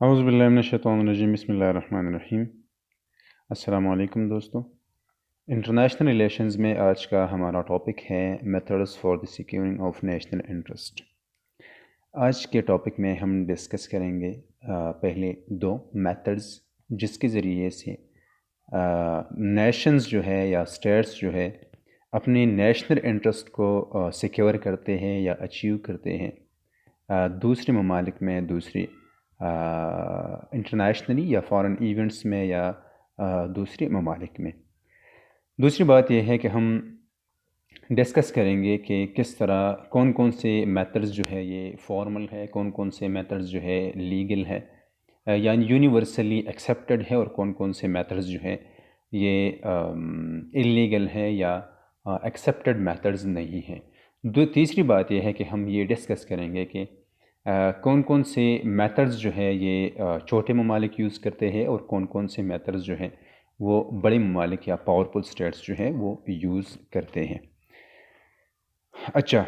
اعوذ باللہ من الشیطان الرجیم، بسم اللہ الرحمن الرحیم۔ السلام علیکم دوستو۔ انٹرنیشنل ریلیشنز میں آج کا ہمارا ٹاپک ہے methods for the securing of national interest. آج کے ٹاپک میں ہم ڈسکس کریں گے پہلے دو میتھڈز جس کے ذریعے سے نیشنز جو ہے یا اسٹیٹس جو ہے اپنی نیشنل انٹرسٹ کو سیکیور کرتے ہیں یا اچیو کرتے ہیں دوسرے ممالک میں، دوسری انٹرنیشنلی یا فارن ایونٹس میں یا دوسرے ممالک میں۔ دوسری بات یہ ہے کہ ہم ڈسکس کریں گے کہ کس طرح کون کون سے میتھڈز جو ہے یہ فارمل ہے، کون کون سے میتھڈز جو ہے لیگل ہے یعنی یونیورسلی ایکسیپٹڈ ہے، اور کون کون سے میتھڈز جو ہے یہ اللیگل ہے یا ایکسیپٹڈ میتھڈز نہیں ہیں۔ تیسری بات یہ ہے کہ ہم یہ ڈسکس کریں گے کہ کون کون سے میتھڈز جو ہے یہ چھوٹے ممالک یوز کرتے ہیں اور کون کون سے میتھڈز جو ہیں وہ بڑے ممالک یا پاورفل اسٹیٹس جو ہیں وہ یوز کرتے ہیں۔ اچھا،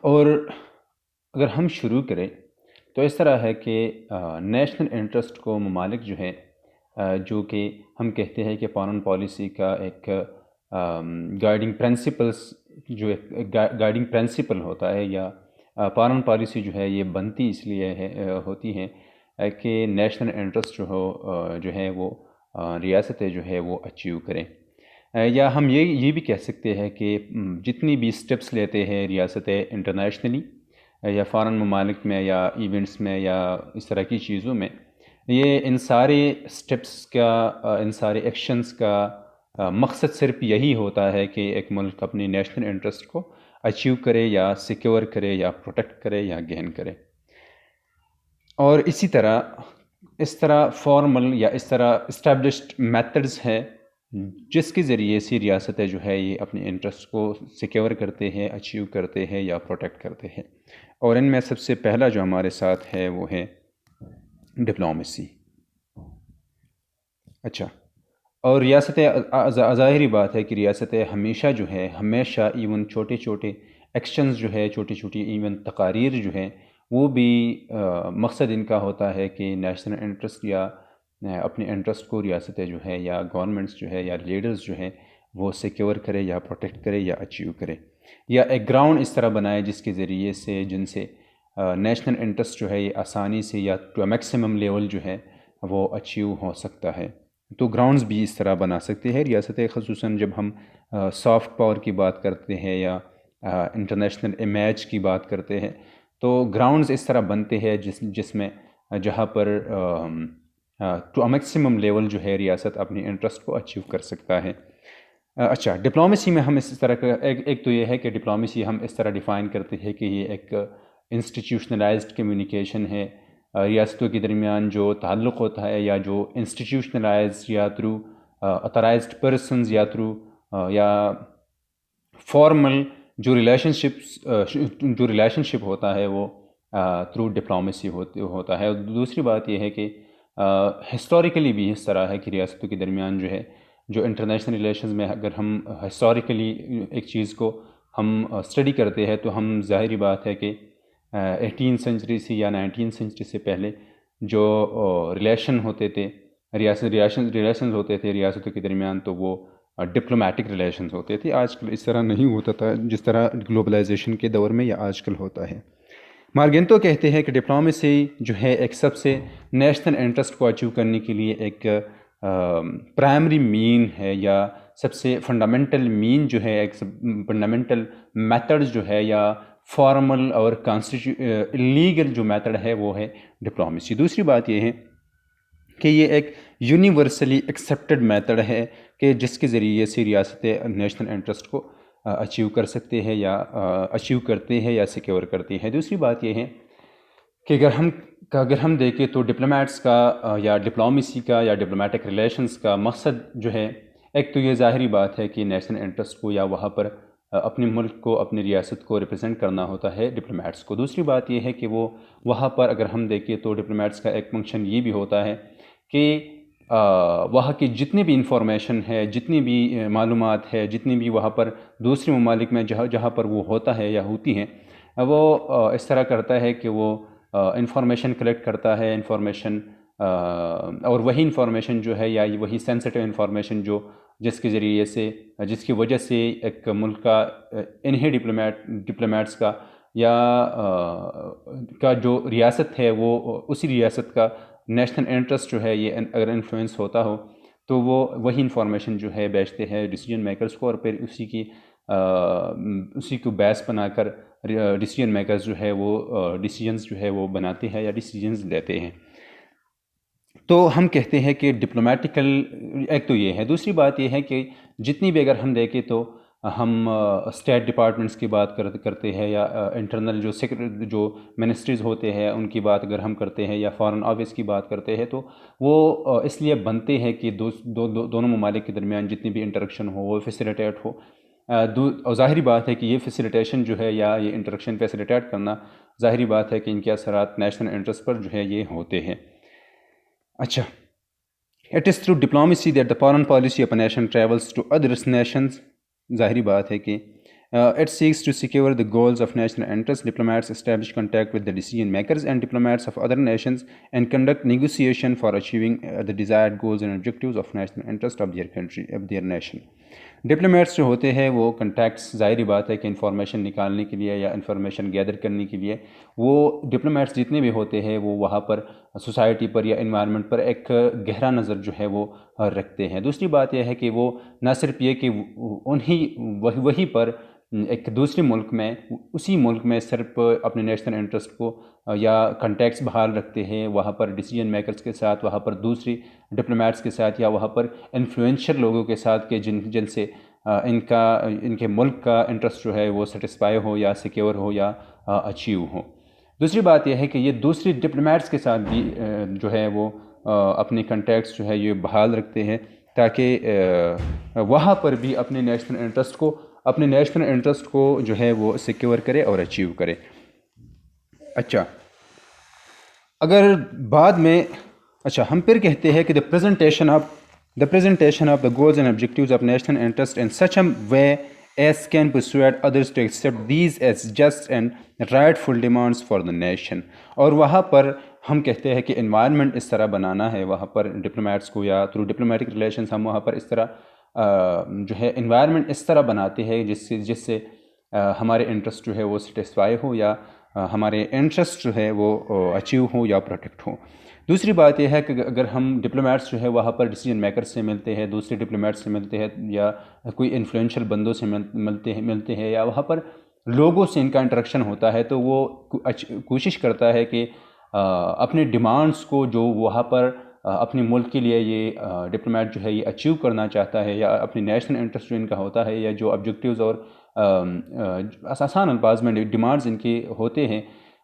اور اگر ہم شروع کریں تو اس طرح ہے کہ نیشنل انٹرسٹ کو ممالک جو ہے جو کہ ہم کہتے ہیں کہ فارن پالیسی کا ایک گائیڈنگ پرنسپل ہوتا ہے، یا فارن پالیسی جو ہے یہ بنتی اس لیے ہوتی ہے کہ نیشنل انٹرسٹ جو ہے وہ ریاستیں جو ہے وہ اچیو کریں، یا ہم یہ بھی کہہ سکتے ہیں کہ جتنی بھی سٹیپس لیتے ہیں ریاستیں انٹرنیشنلی یا فارن ممالک میں یا ایونٹس میں یا اس طرح کی چیزوں میں، یہ ان سارے سٹیپس کا ان سارے ایکشنز کا مقصد صرف یہی ہوتا ہے کہ ایک ملک اپنی نیشنل انٹرسٹ کو اچیو کرے یا سیکیور کرے یا پروٹیکٹ کرے یا گین کرے۔ اور اسی طرح اس طرح فارمل یا اس طرح اسٹیبلشڈ میتھڈز ہے جس کے ذریعے سے ریاستیں جو ہے یہ اپنے انٹرسٹ کو سیکیور کرتے ہیں، اچیو کرتے ہیں یا پروٹیکٹ کرتے ہیں، اور ان میں سب سے پہلا جو ہمارے ساتھ ہے وہ ہے ڈپلومیسی۔ اچھا، اور ریاستیں ظاہری بات ہے کہ ریاستیں ہمیشہ ایون چھوٹے چھوٹے ایکشنز جو ہے، چھوٹی چھوٹی ایون تقاریر جو ہیں وہ بھی مقصد ان کا ہوتا ہے کہ نیشنل انٹرسٹ یا اپنے انٹرسٹ کو ریاستیں جو ہے یا گورنمنٹس جو ہے یا لیڈرز جو ہے وہ سیکیور کرے یا پروٹیکٹ کرے یا اچیو کرے، یا ایک گراؤنڈ اس طرح بنائے جس کے ذریعے سے جن سے نیشنل انٹرسٹ جو ہے یہ آسانی سے یا ٹو میکسیمم لیول جو ہے وہ اچیو ہو سکتا ہے۔ تو گراؤنڈز بھی اس طرح بنا سکتے ہیں ریاستیں، خصوصاً جب ہم سافٹ پاور کی بات کرتے ہیں یا انٹرنیشنل امیج کی بات کرتے ہیں، تو گراؤنڈز اس طرح بنتے ہیں جس میں جہاں پر ٹو میکسیمم لیول جو ہے ریاست اپنی انٹرسٹ کو اچیو کر سکتا ہے۔ اچھا، ڈپلومیسی میں ہم اس طرح کا ایک تو یہ ہے کہ ڈپلومیسی ہم اس طرح ڈیفائن کرتے ہیں کہ یہ ایک انسٹیٹیوشنلائزڈ کمیونیکیشن ہے، ریاستوں کے درمیان جو تعلق ہوتا ہے یا جو انسٹیٹیوشنلائزڈ یا تھرو اتھرائزڈ پرسنز یا تھرو یا فارمل جو ریلیشن شپ ہوتا ہے وہ تھرو ڈپلومیسی ہوتا ہے۔ دوسری بات یہ ہے کہ ہسٹوریکلی بھی اس طرح ہے کہ ریاستوں کے درمیان جو ہے جو انٹرنیشنل ریلیشنز میں اگر ہم ہسٹوریکلی ایک چیز کو ہم اسٹڈی کرتے ہیں تو ہم ظاہری بات ہے کہ 18 سینچری سے یا 19 سینچری سے پہلے جو ریلیشن ہوتے تھے ریلیشنز ہوتے تھے ریاستوں کے درمیان، تو وہ ڈپلومیٹک ریلیشنز ہوتے تھے۔ آج کل اس طرح نہیں ہوتا تھا جس طرح گلوبلائزیشن کے دور میں یا آج کل ہوتا ہے۔ مارگنٹو کہتے ہیں کہ ڈپلومیسی جو ہے ایک سب سے نیشنل انٹرسٹ کو اچیو کرنے کے لیے ایک پرائمری مین ہے، یا سب سے فنڈامنٹل مین جو ہے، ایک فنڈامنٹل میتھڈ جو ہے یا فارمل اور لیگل جو میتھڈ ہے وہ ہے ڈپلومیسی۔ دوسری بات یہ ہے کہ یہ ایک یونیورسلی ایکسیپٹڈ میتھڈ ہے کہ جس کے ذریعے سے ریاستیں نیشنل انٹرسٹ کو اچیو کر سکتے ہیں یا اچیو کرتے ہیں یا سیکیور کرتے ہیں۔ دوسری بات یہ ہے کہ اگر ہم دیکھیں تو ڈپلومیٹس کا یا ڈپلومیسی کا یا ڈپلومیٹک ریلیشنز کا مقصد جو ہے، ایک تو یہ ظاہری بات ہے کہ نیشنل انٹرسٹ کو یا وہاں پر اپنے ملک کو، اپنی ریاست کو ریپرزینٹ کرنا ہوتا ہے ڈپلومیٹس کو۔ دوسری بات یہ ہے کہ وہ وہاں پر اگر ہم دیکھیں تو ڈپلومیٹس کا ایک فنکشن یہ بھی ہوتا ہے کہ وہاں کی جتنی بھی انفارمیشن ہے، جتنی بھی معلومات ہے، جتنی بھی وہاں پر دوسرے ممالک میں جہاں پر وہ ہوتا ہے یا ہوتی ہیں، وہ اس طرح کرتا ہے کہ وہ انفارمیشن کلیکٹ کرتا ہے، انفارمیشن اور وہی انفارمیشن جو ہے یا وہی سینسٹیو انفارمیشن جس کے ذریعے سے جس کی وجہ سے ایک ملک کا انہیں ڈپلومیٹس کا یا جو ریاست ہے وہ اسی ریاست کا نیشنل انٹرسٹ جو ہے یہ اگر انفلوئنس ہوتا ہو تو وہ وہی انفارمیشن جو ہے بیچتے ہیں ڈیسیجن میکرز کو، اور پھر اسی کو بیس بنا کر ڈیسیجن میکرز جو ہے وہ ڈیسیجنز جو ہے وہ بناتے ہیں یا ڈیسیجنز لیتے ہیں۔ تو ہم کہتے ہیں کہ ڈپلومیٹیکل ایک تو یہ ہے۔ دوسری بات یہ ہے کہ جتنی بھی اگر ہم دیکھیں تو ہم اسٹیٹ ڈپارٹمنٹس کی بات کرتے ہیں یا انٹرنل جو منسٹریز ہوتے ہیں ان کی بات اگر ہم کرتے ہیں یا فارن آفس کی بات کرتے ہیں، تو وہ اس لیے بنتے ہیں کہ دونوں ممالک کے درمیان جتنی بھی انٹریکشن ہو وہ فیسیلیٹیٹ ہو۔ اور ظاہری بات ہے کہ یہ فیسیلیٹیشن جو ہے یا یہ انٹریکشن فیسیلیٹیٹ کرنا، ظاہری بات ہے کہ ان کے اثرات نیشنل انٹرسٹ پر جو ہے یہ ہوتے ہیں۔ اچھا، it is through diplomacy that the foreign policy of a nation travels to others nations, ظاہری بات ہے کہ it seeks to secure the goals of national interest. Diplomats establish contact with the decision makers and diplomats of other nations and conduct negotiation for achieving the desired goals and objectives of national interest of their country, of their nation. Diplomats جو ہوتے ہیں وہ contacts, ظاہری بات ہے کہ information نکالنے کے لیے یا انفارمیشن گیدر کرنے کے لیے وہ ڈپلومیٹس جتنے بھی ہوتے ہیں وہ وہاں پر سوسائٹی پر یا انوائرمنٹ پر ایک گہرا نظر جو ہے وہ رکھتے ہیں۔ دوسری بات یہ ہے کہ وہ نہ صرف یہ کہ وہی پر ایک دوسرے ملک میں اسی ملک میں صرف اپنے نیشنل انٹرسٹ کو یا کنٹیکٹس بحال رکھتے ہیں وہاں پر ڈیسیجن میکرز کے ساتھ، وہاں پر دوسری ڈپلومیٹس کے ساتھ یا وہاں پر انفلوئنشل لوگوں کے ساتھ کہ جن سے ان کے ملک کا انٹرسٹ جو ہے وہ سیٹسفائی ہو یا سیکیور ہو یا اچیو ہو۔ دوسری بات یہ ہے کہ یہ دوسری ڈپلومیٹس کے ساتھ بھی جو ہے وہ اپنے کنٹیکٹس جو ہے یہ بحال رکھتے ہیں تاکہ وہاں پر بھی اپنے نیشنل انٹرسٹ کو جو ہے وہ سیکیور کرے اور اچیو کرے۔ اچھا، اگر بعد میں ہم پھر کہتے ہیں کہ the presentation of the goals and objectives of national interest in such a way as can persuade others to accept these as just and rightful demands for the nation. اور وہاں پر ہم کہتے ہیں کہ انوائرمنٹ اس طرح بنانا ہے وہاں پر ڈپلومیٹس کو یا تھرو ڈپلومیٹک ریلیشنز ہم وہاں پر اس طرح جو ہے انوائرمنٹ اس طرح بناتے ہیں جس سے ہمارے انٹرسٹ جو ہے وہ سیٹسفائی ہو یا ہمارے انٹرسٹ جو ہے وہ اچیو ہو یا پروٹیکٹ ہو۔ دوسری بات یہ ہے کہ اگر ہم ڈپلومیٹس جو ہے وہاں پر ڈیسیجن میکر سے ملتے ہیں، دوسرے ڈپلومیٹس سے ملتے ہیں یا کوئی انفلوئنشل بندوں سے ملتے ہیں یا وہاں پر لوگوں سے ان کا انٹریکشن ہوتا ہے، تو وہ کوشش کرتا ہے کہ اپنے ڈیمانڈس کو جو وہاں پر اپنے ملک کے لیے یہ ڈپلومیٹ جو ہے یہ اچیو کرنا چاہتا ہے یا اپنی نیشنل انٹرسٹ جو ان کا ہوتا ہے یا جو آبجیکٹیوز اور آسان الفاظ میں ڈیمانڈز ان کے ہوتے ہیں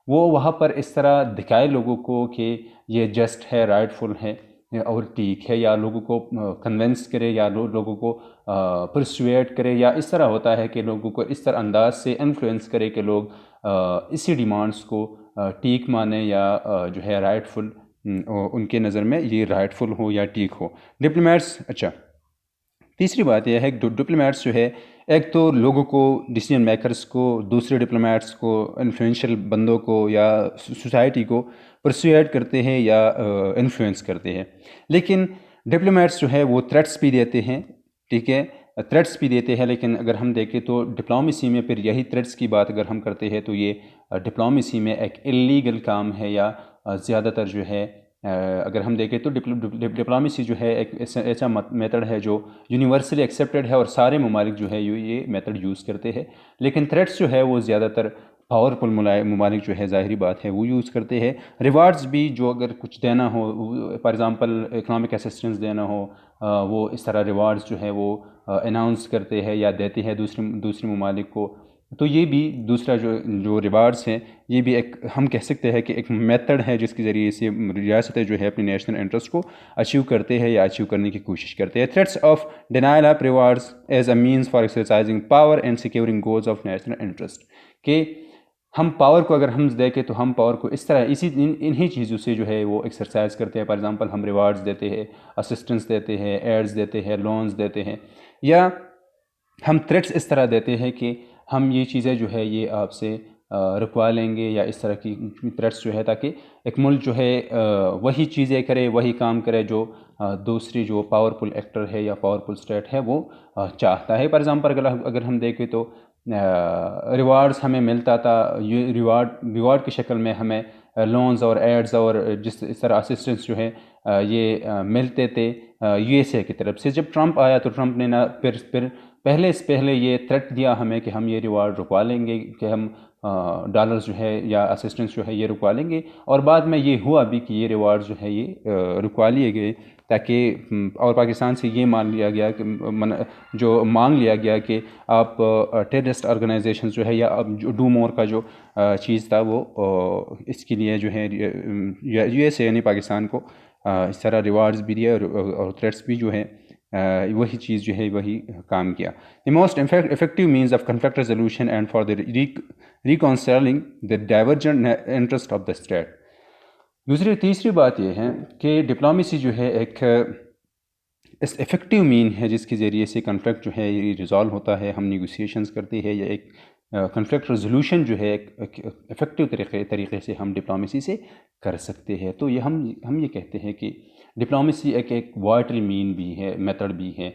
وہ وہاں پر اس طرح دکھائے لوگوں کو کہ یہ جسٹ ہے، رائٹ فل ہے اور ٹھیک ہے، یا لوگوں کو کنونس کرے یا لوگوں کو پرسویٹ کرے، یا اس طرح ہوتا ہے کہ لوگوں کو اس طرح انداز سے انفلوئنس کرے کہ لوگ اسی ڈیمانڈس کو ٹھیک مانیں یا جو ہے رائٹ فل ان کے نظر میں یہ رائٹ فل ہو یا ٹھیک ہو ڈپلومیٹس۔ اچھا، تیسری بات یہ ہے کہ ڈپلومیٹس جو ہے ایک تو لوگوں کو، ڈیسیجن میکرز کو، دوسرے ڈپلومیٹس کو، انفلوئنشل بندوں کو یا سوسائٹی کو پرسویٹ کرتے ہیں یا انفلوئنس کرتے ہیں، لیکن ڈپلومیٹس جو ہے وہ تھریٹس بھی دیتے ہیں، ٹھیک ہے، تھریٹس بھی دیتے ہیں، لیکن اگر ہم دیکھیں تو ڈپلومیسی میں پھر یہی تھریٹس کی بات اگر ہم کرتے ہیں تو یہ ڈپلومیسی میں ایک اللیگل کام ہے یا زیادہ تر جو ہے اگر ہم دیکھیں تو ڈپلومیسی جو ہے ایک ایسا میتھڈ ہے جو یونیورسلی ایکسیپٹیڈ ہے اور سارے ممالک جو ہے یہ میتھڈ یوز کرتے ہیں، لیکن تھریٹس جو ہے وہ زیادہ تر پاورفل ممالک جو ہے ظاہری بات ہے وہ یوز کرتے ہیں۔ ریوارڈز بھی جو اگر کچھ دینا ہو، فار ایگزامپل اکنامک اسسٹنس دینا ہو، وہ اس طرح ریوارڈز جو ہے وہ اناؤنس کرتے ہیں یا دیتے ہیں دوسرے ممالک کو، تو یہ بھی دوسرا جو ریوارڈز ہیں یہ بھی ایک ہم کہہ سکتے ہیں کہ ایک میتھڈ ہے جس کے ذریعے سے ریاستیں جو ہے اپنی نیشنل انٹرسٹ کو اچیو کرتے ہیں یا اچیو کرنے کی کوشش کرتے ہیں۔ Threats of denial of rewards as a means for exercising power and securing goals of national interest, کہ ہم پاور کو اگر ہم دیکھیں تو ہم پاور کو اس طرح انہی چیزوں سے جو ہے وہ ایکسرسائز کرتے ہیں، فار ایگزامپل ہم ریوارڈز دیتے ہیں، اسسٹنس دیتے ہیں، ایڈز دیتے ہیں، لونز دیتے ہیں، یا ہم تھریٹس اس طرح دیتے ہیں کہ ہم یہ چیزیں جو ہے یہ آپ سے رکوا لیں گے یا اس طرح کی تھریٹس جو ہے، تاکہ ایک ملک جو ہے وہی چیزیں کرے، وہی کام کرے جو دوسری جو پاورفل ایکٹر ہے یا پاورفل اسٹیٹ ہے وہ چاہتا ہے۔ فار ایگزامپل اگر ہم دیکھیں تو ریوارڈز ہمیں ملتا تھا، یہ ریوارڈ کی شکل میں ہمیں لونز اور ایڈز اور اس طرح اسسٹنس جو ہے یہ ملتے تھے یو ایس اے کی طرف سے۔ جب ٹرمپ آیا تو ٹرمپ نے نہ پھر پہلے یہ تھریٹ دیا ہمیں کہ ہم یہ ریوارڈ رکوا لیں گے، کہ ہم ڈالرز جو ہے یا اسسٹنس جو ہے یہ رکوا لیں گے، اور بعد میں یہ ہوا بھی کہ یہ ریوارڈ جو ہے یہ رکوا لیے گئے، تاکہ اور پاکستان سے یہ مان لیا گیا کہ جو مانگ لیا گیا کہ آپ ٹیررسٹ آرگنائزیشنز جو ہے یا جو ڈو مور کا جو چیز تھا وہ اس کے لیے جو ہے یو ایس اے یعنی پاکستان کو اس طرح ریوارڈز بھی دیا اور تھریٹس بھی جو ہے وہی چیز جو ہے وہی کام کیا۔ The most effective means of conflict resolution and for the reconciling the divergent interest of the state. تیسری بات یہ ہے کہ ڈپلومیسی جو ہے ایک افیکٹو مین ہے جس کے ذریعے سے کنفلکٹ جو ہے یہ ریزالو ہوتا ہے، ہم نیگوسیشنز کرتے ہیں، یا ایک کنفلکٹ ریزولوشن جو ہے ایک افیکٹو طریقے سے ہم ڈپلومیسی سے کر سکتے ہیں۔ تو یہ ہم یہ کہتے ہیں کہ ڈپلومیسی ایک وائٹل مین بھی ہے، میتھڈ بھی ہے،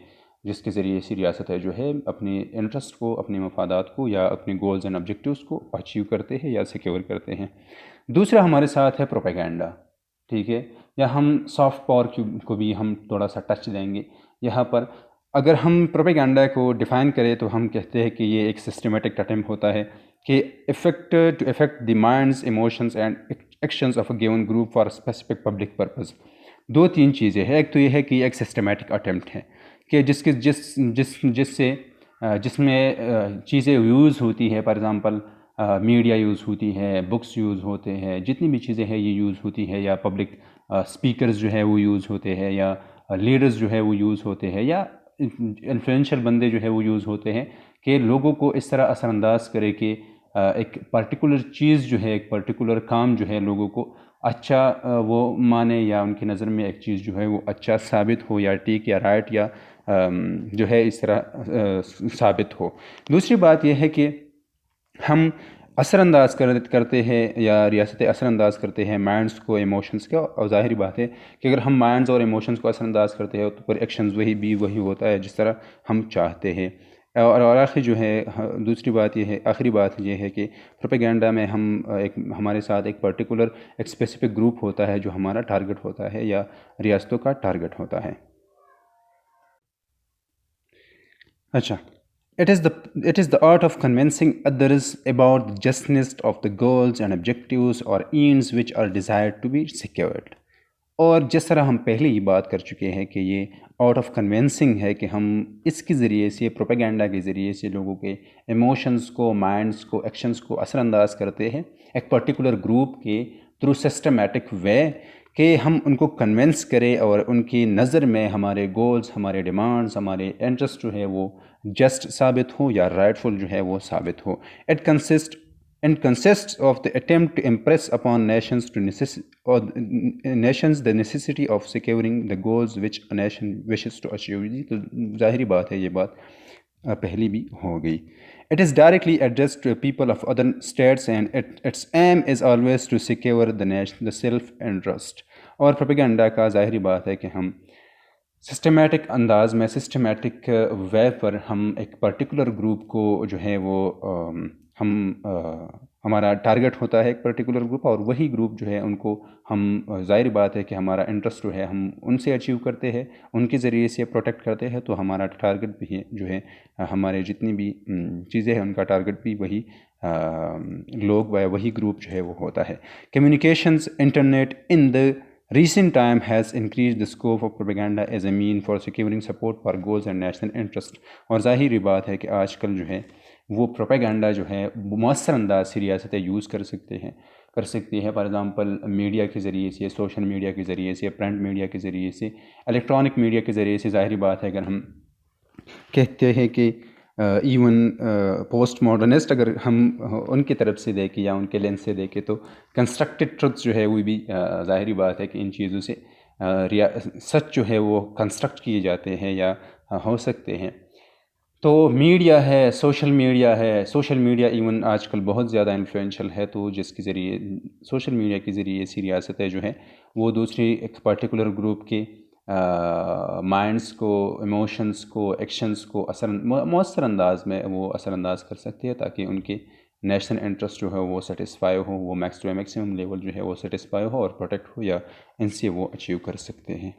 جس کے ذریعے سے ریاستیں جو ہے اپنے انٹرسٹ کو، اپنے مفادات کو یا اپنے گولز اینڈ آبجیکٹیوز کو اچیو کرتے ہیں یا سیکیور کرتے ہیں۔ دوسرا ہمارے ساتھ ہے پروپیگنڈا، ٹھیک ہے، یا ہم سافٹ پاور کو بھی ہم تھوڑا سا ٹچ دیں گے یہاں پر۔ اگر ہم پروپیگنڈا کو ڈیفائن کریں تو ہم کہتے ہیں کہ یہ ایک سسٹمیٹک اٹیمپٹ ہوتا ہے کہ to affect the minds, emotions and actions of a given group for specific public purpose. دو تین چیزیں ہیں، ایک تو یہ ہے کہ یہ ایک سسٹمیٹک اٹیمپٹ ہے کہ جس میں چیزیں یوز ہوتی ہے، فار ایگزامپل میڈیا یوز ہوتی ہے، بکس یوز ہوتے ہیں، جتنی بھی چیزیں ہیں یہ یوز ہوتی ہے، یا پبلک اسپیکرز جو ہے وہ یوز ہوتے ہیں، یا لیڈرز جو ہے وہ یوز ہوتے ہیں، یا انفلوئنشل بندے جو ہے وہ یوز ہوتے ہیں، کہ لوگوں کو اس طرح اثر انداز کرے کہ ایک پرٹیکولر چیز جو ہے، ایک پرٹیکولر کام جو ہے لوگوں کو اچھا وہ مانے، یا ان کی نظر میں ایک چیز جو ہے وہ اچھا ثابت ہو، یا ٹھیک یا رائٹ یا جو ہے اس طرح ثابت ہو۔ دوسری بات یہ ہے کہ ہم اثر انداز کرتے ہیں یا ریاستیں اثر انداز کرتے ہیں مائنڈس کو، ایموشنس کو، اور ظاہری بات ہے کہ اگر ہم مائنڈز اور ایموشنس کو اثر انداز کرتے ہیں تو پھر ایکشنز وہی ہوتا ہے جس طرح ہم چاہتے ہیں۔ اور آخری جو ہے آخری بات یہ ہے کہ پروپیگنڈا میں ہمارے ساتھ ایک پرٹیکولر ایک اسپیسیفک گروپ ہوتا ہے جو ہمارا ٹارگٹ ہوتا ہے یا ریاستوں کا ٹارگٹ ہوتا ہے۔ اچھا، It is the art of convincing others about the justness of the goals and objectives or ends which are desired to be secured۔ اور جس طرح ہم پہلے ہی بات کر چکے ہیں کہ یہ آرٹ آف کنونسنگ ہے کہ ہم اس کے ذریعے سے، پروپیگنڈا کے ذریعے سے لوگوں کے ایموشنز کو، مائنڈز کو، ایکشنز کو اثر انداز کرتے ہیں ایک پرٹیکولر گروپ کے تھرو سسٹمیٹک وے، کہ ہم ان کو کنونس کریں اور ان کی نظر میں ہمارے گولز، ہمارے ڈیمانڈز، ہمارے انٹرسٹ جو ہے وہ جسٹ ثابت ہو یا رائٹفل جو ہے وہ ثابت ہو۔ It consists of the attempt to impress upon nations the necessity of securing the goals which a nation wishes to achieve۔ تو ظاہری بات ہے، یہ بات پہلی بھی ہو گئی۔ It is directly addressed to people of other states and its aim is always to secure the self-interest۔ اور پروپیگنڈا کا ظاہری بات ہے کہ ہم سسٹمیٹک انداز میں، سسٹمیٹک وے پر ہم ایک پرٹیکولر گروپ کو جو ہے وہ ہمارا ٹارگٹ ہوتا ہے ایک پرٹیکولر گروپ، اور وہی گروپ جو ہے ان کو ہم ظاہر بات ہے کہ ہمارا انٹرسٹ جو ہے ہم ان سے اچیو کرتے ہیں، ان کے ذریعے سے پروٹیکٹ کرتے ہیں، تو ہمارا ٹارگٹ بھی جو ہے ہمارے جتنی بھی چیزیں ہیں ان کا ٹارگٹ بھی وہی لوگ یا وہی گروپ جو ہے وہ ہوتا ہے۔ Communications internet in the recent time has increased the scope of propaganda as a mean for securing support for goals and national interest۔ اور ظاہری بات ہے کہ آج کل جو ہے وہ پروپیگنڈا جو ہے مؤثر انداز سے ریاستیں یوز کر سکتی ہیں۔ فار ایگزامپل میڈیا کے ذریعے سے، سوشل میڈیا کے ذریعے سے، پرنٹ میڈیا کے ذریعے سے، الیکٹرانک میڈیا کے ذریعے سے۔ ظاہری بات ہے اگر ہم کہتے ہیں کہ ایون پوسٹ ماڈرنسٹ اگر ہم ان کی طرف سے دیکھیں یا ان کے لینس سے دیکھیں تو کنسٹرکٹڈ ٹروتھ جو ہے وہ بھی ظاہری بات ہے کہ ان چیزوں سے سچ جو ہے وہ کنسٹرکٹ کیے جاتے ہیں یا ہو سکتے ہیں۔ تو میڈیا ہے، سوشل میڈیا ایون آج کل بہت زیادہ انفلوئنشل ہے، تو جس کے ذریعے سوشل میڈیا کے ذریعے ایسی ریاستیں جو ہیں وہ دوسری ایک پرٹیکولر گروپ کے مائنڈس کو، ایموشنس کو، ایکشنس کو مؤثر انداز میں وہ اثر انداز کر سکتی ہے، تاکہ ان کے نیشنل انٹرسٹ جو ہے وہ سیٹسفائی ہو، وہ میکسیمم لیول جو ہے وہ سیٹسفائی ہو اور پروٹیکٹ ہو، یا ان سے وہ اچیو کر سکتے ہیں۔